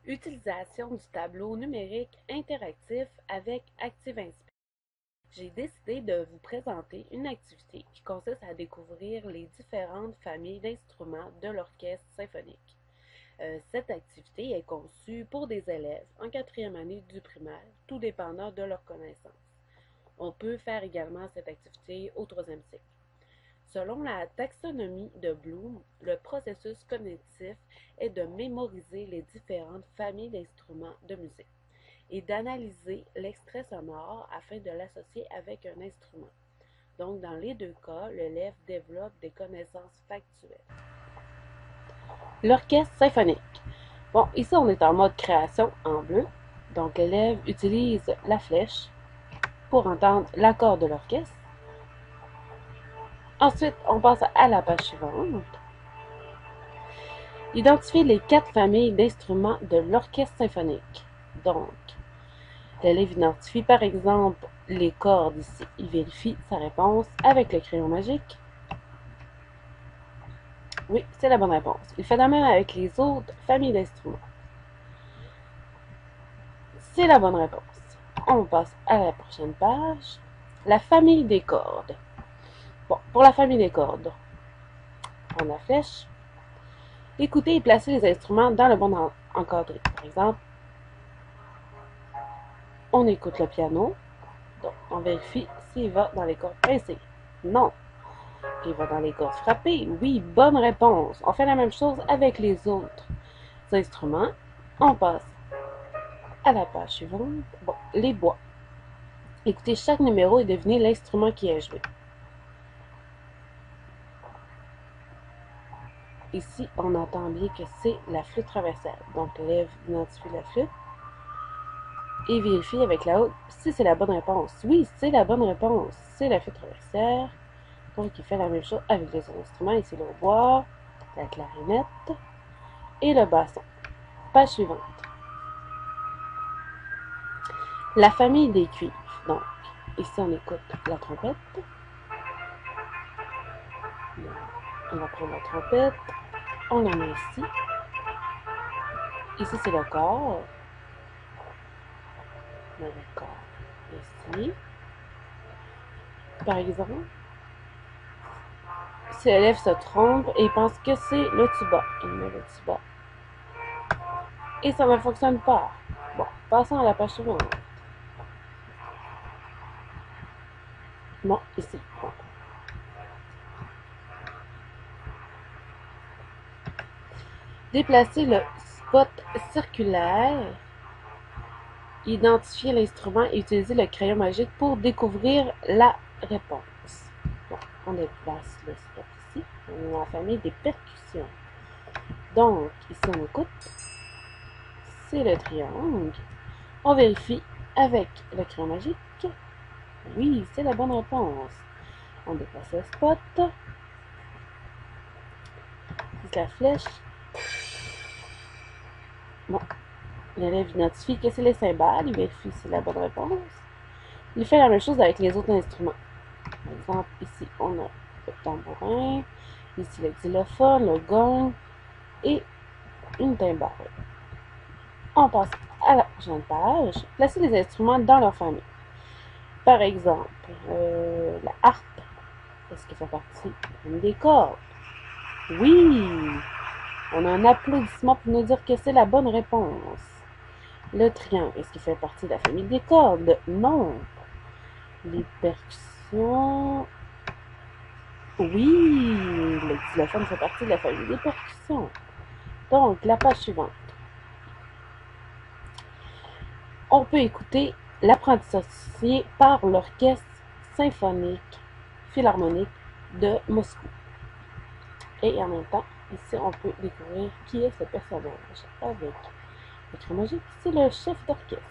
Utilisation du tableau numérique interactif avec ActiveInspire. J'ai décidé de vous présenter une activité qui consiste à découvrir les différentes familles d'instruments de l'orchestre symphonique. Cette activité est conçue pour des élèves en quatrième année du primaire, tout dépendant de leurs connaissances. On peut faire également cette activité au troisième cycle. Selon la taxonomie de Bloom, le processus cognitif est de mémoriser les différentes familles d'instruments de musique et d'analyser l'extrait sonore afin de l'associer avec un instrument. Donc, dans les deux cas, l'élève développe des connaissances factuelles. L'orchestre symphonique. Bon, ici, on est en mode création en bleu. Donc, l'élève utilise la flèche pour entendre l'accord de l'orchestre. Ensuite, on passe à la page suivante. Identifier les 4 familles d'instruments de l'orchestre symphonique. Donc, l'élève identifie par exemple les cordes ici. Il vérifie sa réponse avec le crayon magique. Oui, c'est la bonne réponse. Il fait de même avec les autres familles d'instruments. C'est la bonne réponse. On passe à la prochaine page. La famille des cordes. Bon, pour la famille des cordes, on prend la flèche. Écoutez et placez les instruments dans le bon encadré. Par exemple, on écoute le piano. Donc, on vérifie s'il va dans les cordes pincées. Non. Il va dans les cordes frappées. Oui, bonne réponse. On fait la même chose avec les autres instruments. On passe à la page suivante. Bon, les bois. Écoutez chaque numéro et devinez l'instrument qui est joué. Ici, on entend bien que c'est la flûte traversière. Donc, l'élève identifie la flûte et vérifie avec la haute si c'est la bonne réponse. Oui, c'est la bonne réponse. C'est la flûte traversière. Donc, il fait la même chose avec les autres instruments. Ici, le hautbois, la clarinette et le basson. Page suivante. La famille des cuivres. Donc, ici, on écoute la trompette. On va prendre la trompette. On la met ici. Ici, c'est le corps. On met le corps ici. Par exemple, si l'élève se trompe et pense que c'est le tuba, il met le tuba. Et ça ne fonctionne pas. Bon, passons à la page suivante. Bon, ici. Bon. Déplacer le spot circulaire, identifier l'instrument et utiliser le crayon magique pour découvrir la réponse. Bon, on déplace le spot ici. On est dans la famille des percussions. Donc, ici on écoute. C'est le triangle. On vérifie avec le crayon magique. Oui, c'est la bonne réponse. On déplace le spot. C'est la flèche. Bon, l'élève identifie que c'est les cymbales. Il vérifie si c'est la bonne réponse. Il fait la même chose avec les autres instruments. Par exemple, ici, on a le tambourin. Ici, le xylophone, le gong et une timbale. On passe à la prochaine page. Placez les instruments dans leur famille. Par exemple, la harpe. Est-ce qu'elle fait partie des cordes? Oui! On a un applaudissement pour nous dire que c'est la bonne réponse. Le triangle, est-ce qu'il fait partie de la famille des cordes? Non. Les percussions... Oui! Le xylophone fait partie de la famille des percussions. Donc, la page suivante. On peut écouter l'apprentissage associé par l'orchestre symphonique philharmonique de Moscou. Et en même temps, ici, on peut découvrir qui est ce personnage avec le crayon magique. C'est le chef d'orchestre.